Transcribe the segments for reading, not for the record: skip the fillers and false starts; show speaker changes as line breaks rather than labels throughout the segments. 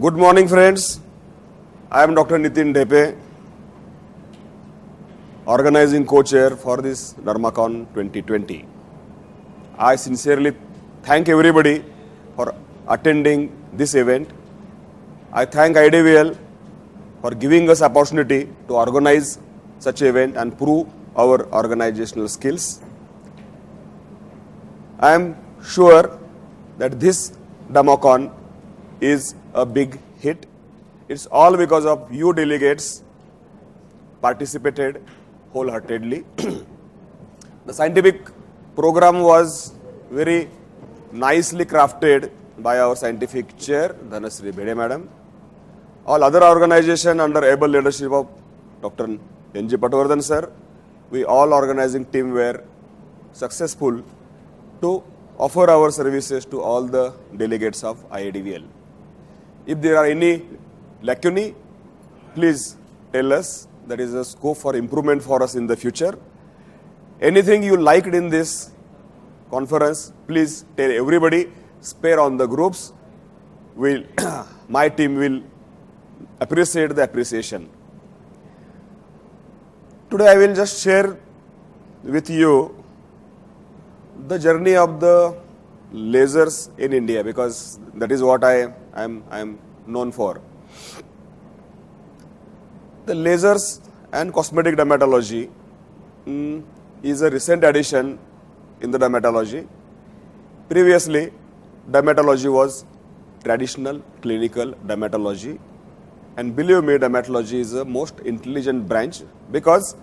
Good morning, friends. I am Dr. Niteen Dhepe, organizing co-chair for this DERMACON 2020. I sincerely thank everybody for attending this event. I thank IDVL for giving us opportunity to organize such event and prove our organizational skills. I am sure that this DERMACON is a big hit. It's all because of you delegates participated wholeheartedly. The scientific program was very nicely crafted by our scientific chair, Dhanasri Bhede madam. All other organizations under able leadership of Dr. N.G. Patwardhan sir, we all organizing team were successful to offer our services to all the delegates of IADVL. If there are any lacunae, please tell us. There is a scope for improvement for us in the future. Anything you liked in this conference, please tell everybody, spare on the groups. My team will appreciate the appreciation. Today I will just share with you the journey of the lasers in India, because that is what I am known for. The lasers and cosmetic dermatology is a recent addition in the dermatology. Previously, dermatology was traditional clinical dermatology, and believe me, dermatology is the most intelligent branch, because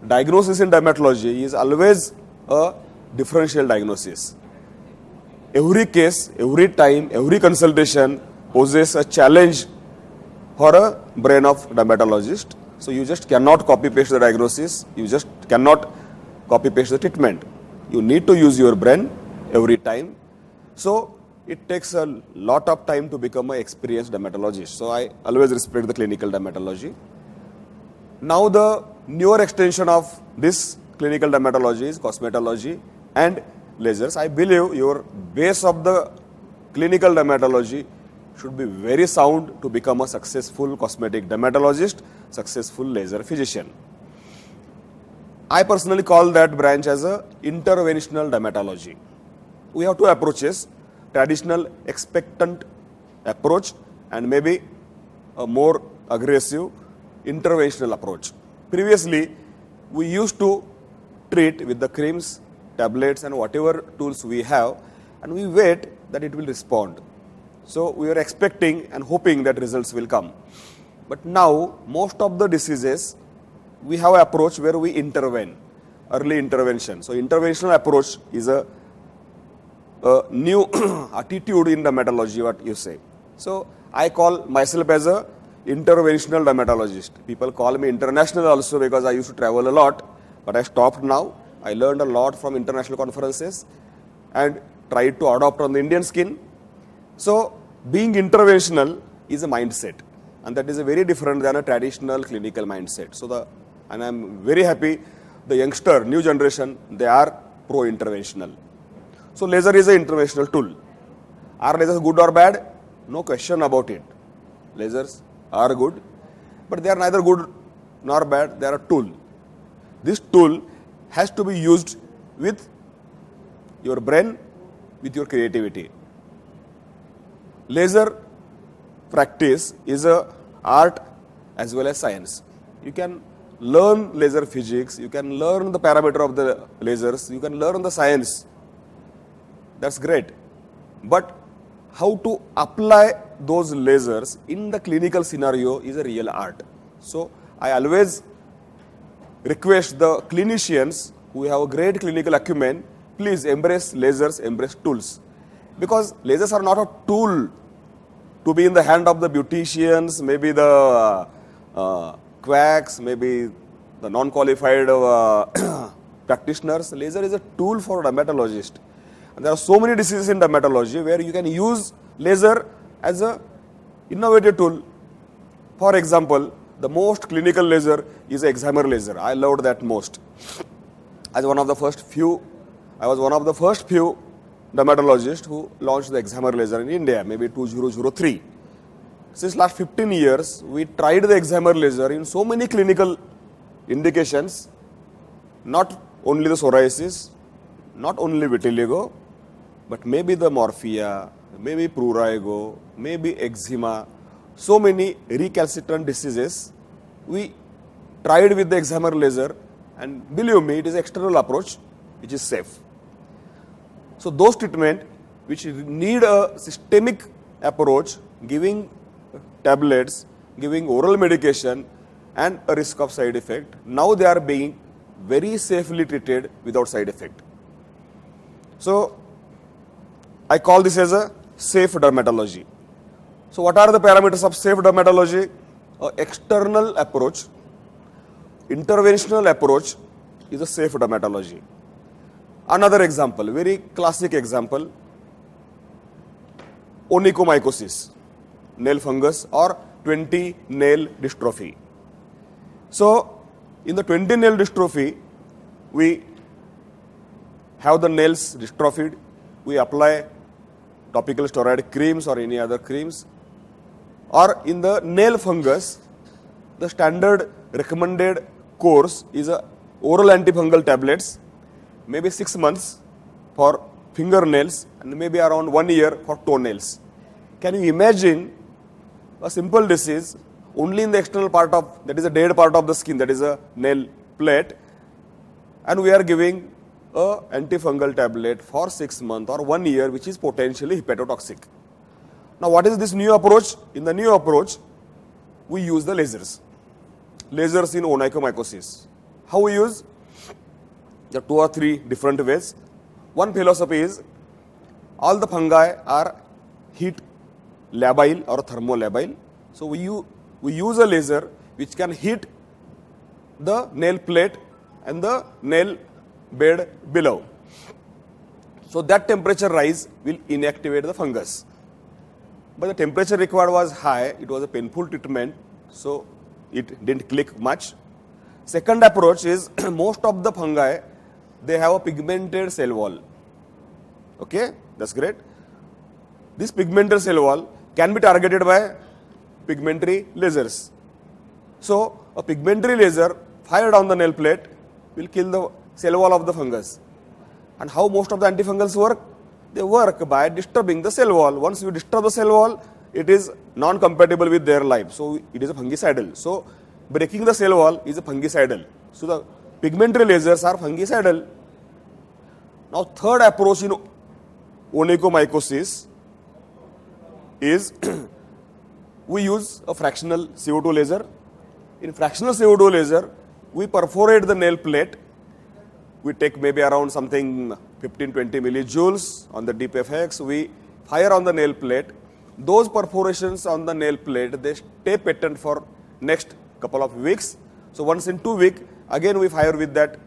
diagnosis in dermatology is always a differential diagnosis. Every case, every time, every consultation poses a challenge for a brain of dermatologist. So you just cannot copy paste the diagnosis, you just cannot copy paste the treatment. You need to use your brain every time. So it takes a lot of time to become an experienced dermatologist. So I always respect the clinical dermatology. Now the newer extension of this clinical dermatology is cosmetology and lasers. I believe your base of the clinical dermatology should be very sound to become a successful cosmetic dermatologist, successful laser physician. I personally call that branch as a interventional dermatology. We have two approaches: traditional expectant approach and maybe a more aggressive interventional approach. Previously, we used to treat with the creams, tablets and whatever tools we have, and we wait that it will respond. So we are expecting and hoping that results will come. But now, most of the diseases, we have an approach where we intervene, early intervention. So interventional approach is a new attitude in dermatology, what you say. So I call myself as a interventional dermatologist. People call me international also because I used to travel a lot, but I stopped now. I learned a lot from international conferences and tried to adopt on the Indian skin. So being interventional is a mindset, and that is a very different than a traditional clinical mindset. So and I'm very happy the youngster, new generation, they are pro-interventional. So laser is an interventional tool. Are lasers good or bad? No question about it. Lasers are good, but they are neither good nor bad. They are a tool. This tool has to be used with your brain, with your creativity. Laser practice is a art as well as science. You can learn laser physics, you can learn the parameter of the lasers, you can learn the science. That's great. But how to apply those lasers in the clinical scenario is a real art. So I always request the clinicians who have a great clinical acumen, please embrace lasers, embrace tools. Because lasers are not a tool to be in the hand of the beauticians, maybe the quacks, maybe the non-qualified practitioners. Laser is a tool for a dermatologist. And there are so many diseases in dermatology where you can use laser as an innovative tool. For example, the most clinical laser is eczema laser. I loved that most. I was one of the first few dermatologists who launched the eczema laser in India, maybe 2003. since last 15 years, we tried the excimer laser in so many clinical indications, not only the psoriasis, not only vitiligo, but maybe the morphea, maybe prurigo, maybe eczema, so many recalcitrant diseases. We tried with the excimer laser, and believe me, it is an external approach which is safe. So those treatment which need a systemic approach, giving tablets, giving oral medication and a risk of side effect, now they are being very safely treated without side effect. So I call this as a safe dermatology. So what are the parameters of safe dermatology? External approach, interventional approach is a safe dermatology. Another example, very classic example, onychomycosis, nail fungus or 20 nail dystrophy. So in the 20 nail dystrophy, we have the nails dystrophied, we apply topical steroid creams or any other creams, or in the nail fungus, the standard recommended course is a oral antifungal tablets, maybe 6 months for fingernails and maybe around 1 year for toenails. Can you imagine a simple disease only in the external part of, that is a dead part of the skin, that is a nail plate, and we are giving a antifungal tablet for 6 months or 1 year, which is potentially hepatotoxic. Now what is this new approach? In the new approach, we use the lasers. Lasers in onychomycosis. How we use? There are 2 or 3 different ways. One philosophy is all the fungi are heat labile or thermolabile. So we use a laser which can heat the nail plate and the nail bed below. So that temperature rise will inactivate the fungus. But the temperature required was high, it was a painful treatment, so it didn't click much. Second approach is most of the fungi, they have a pigmented cell wall. Okay, that's great. This pigmented cell wall can be targeted by pigmentary lasers. So a pigmentary laser fired on the nail plate will kill the cell wall of the fungus. And how most of the antifungals work? They work by disturbing the cell wall. Once you disturb the cell wall, it is non-compatible with their life. So it is a fungicidal. So breaking the cell wall is a fungicidal. So the pigmentary lasers are fungicidal. Now third approach in onychomycosis is we use a fractional CO2 laser. In fractional CO2 laser, we perforate the nail plate. We take maybe around something 15-20 millijoules on the deep FX. We fire on the nail plate. Those perforations on the nail plate, they stay patent for next couple of weeks. So once in 2 weeks, again we fire with that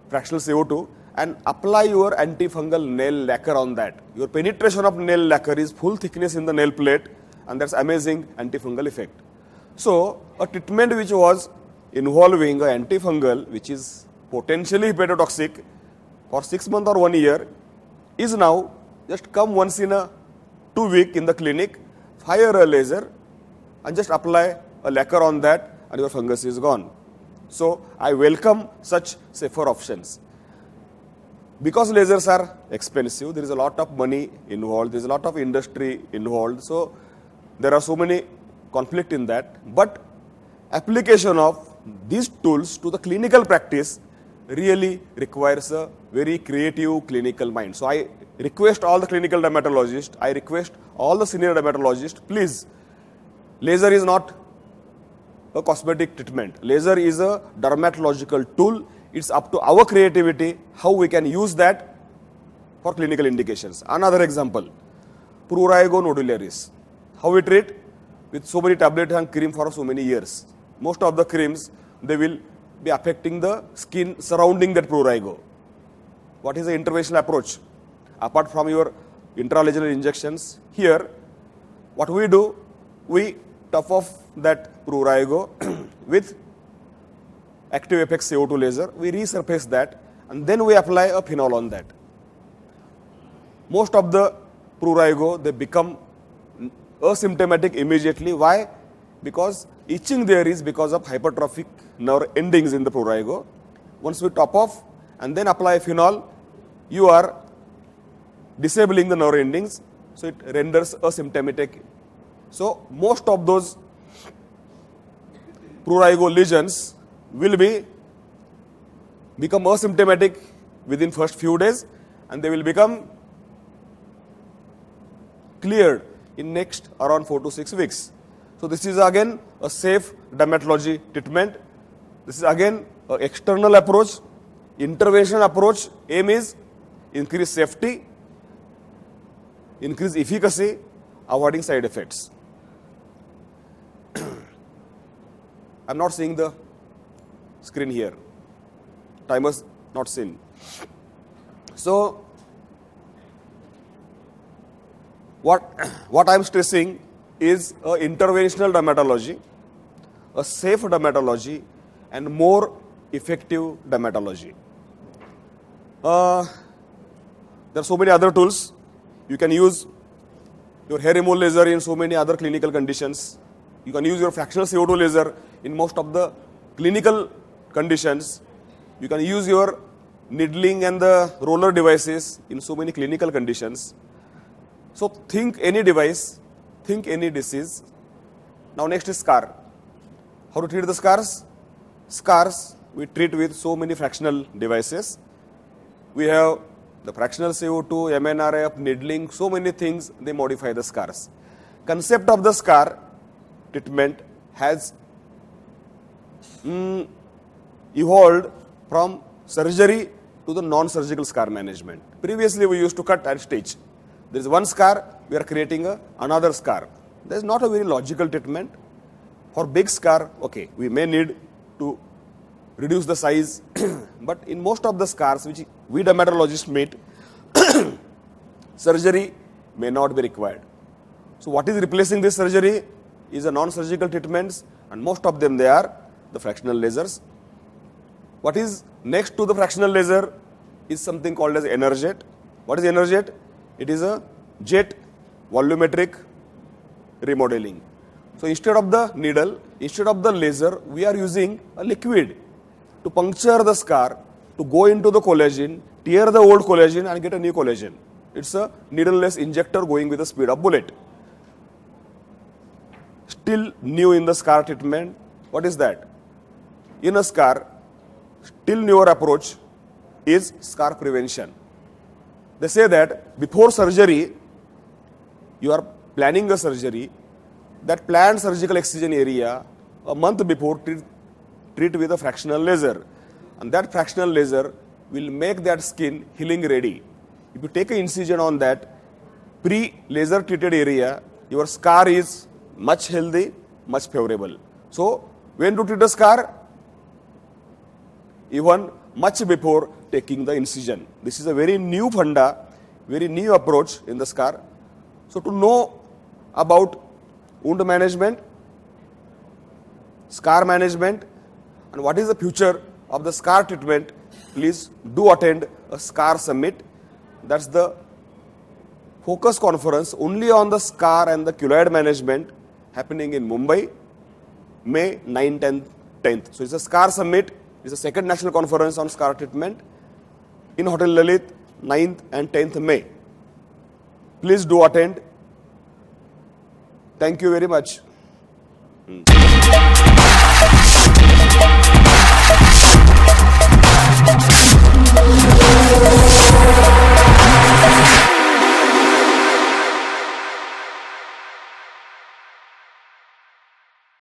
fractional CO2 and apply your antifungal nail lacquer on that. Your penetration of nail lacquer is full thickness in the nail plate, and that's amazing antifungal effect. So a treatment which was involving an antifungal which is potentially hepatotoxic for 6 months or 1 year is now just come once in a 2 week in the clinic, fire a laser and just apply a lacquer on that and your fungus is gone. So I welcome such safer options. Because lasers are expensive, there is a lot of money involved, there is a lot of industry involved, so there are so many conflict in that. But application of these tools to the clinical practice really requires a very creative clinical mind. So I request all the clinical dermatologists, I request all the senior dermatologists, please, laser is not a cosmetic treatment. Laser is a dermatological tool. It's up to our creativity how we can use that for clinical indications. Another example, prurigo nodularis. How we treat? With so many tablets and cream for so many years. Most of the creams, they will be affecting the skin surrounding that prurigo. What is the interventional approach? Apart from your intralesional injections, here, what we do, we top off that prurigo with active FX CO2 laser, we resurface that and then we apply a phenol on that. Most of the prurigo, they become asymptomatic immediately. Why? Because itching there is because of hypertrophic nerve endings in the prurigo. Once we top off and then apply phenol, you are disabling the nerve endings, so it renders asymptomatic. So most of those prurigo lesions will become asymptomatic within first few days, and they will become cleared in next around 4 to 6 weeks. So this is again a safe dermatology treatment. This is again an external approach, intervention approach. Aim is increase safety, increase efficacy, avoiding side effects. I am not seeing the screen here. Timers not seen. So what I am stressing is a interventional dermatology, a safe dermatology, and more effective dermatology. There are so many other tools. You can use your hair removal laser in so many other clinical conditions. You can use your fractional CO2 laser in most of the clinical conditions. You can use your needling and the roller devices in so many clinical conditions. So think any device, think any disease. Now next is scar. How to treat the scars? Scars we treat with so many fractional devices. We have the fractional CO2, MNRF, needling, so many things, they modify the scars. Concept of the scar treatment has evolved from surgery to the non-surgical scar management. Previously we used to cut and stitch. There is one scar, we are creating another scar. There is not a very logical treatment. For big scar, okay, we may need to reduce the size, but in most of the scars which we dermatologists meet, surgery may not be required. So what is replacing this surgery is a non-surgical treatments, and most of them they are the fractional lasers. What is next to the fractional laser is something called as Energet. What is Energet? It is a jet volumetric remodeling. So instead of the needle, instead of the laser, we are using a liquid to puncture the scar, to go into the collagen, tear the old collagen and get a new collagen. It's a needleless injector going with the speed of bullet. Still new in the scar treatment. What is that? In a scar, still newer approach is scar prevention. They say that before surgery, you are planning a surgery, that planned surgical excision area a month before treat with a fractional laser, and that fractional laser will make that skin healing ready. If you take an incision on that pre-laser treated area, your scar is much healthy, much favorable. So when to treat a scar? Even much before taking the incision. This is a very new funda, very new approach in the scar. So to know about wound management, scar management, and what is the future of the scar treatment, please do attend a scar summit. That's the focus conference only on the scar and the keloid management happening in Mumbai, May 9th, 10th. So it's a scar summit. It's the second national conference on scar treatment in Hotel Lalit, 9th and 10th May. Please do attend. Thank you very much.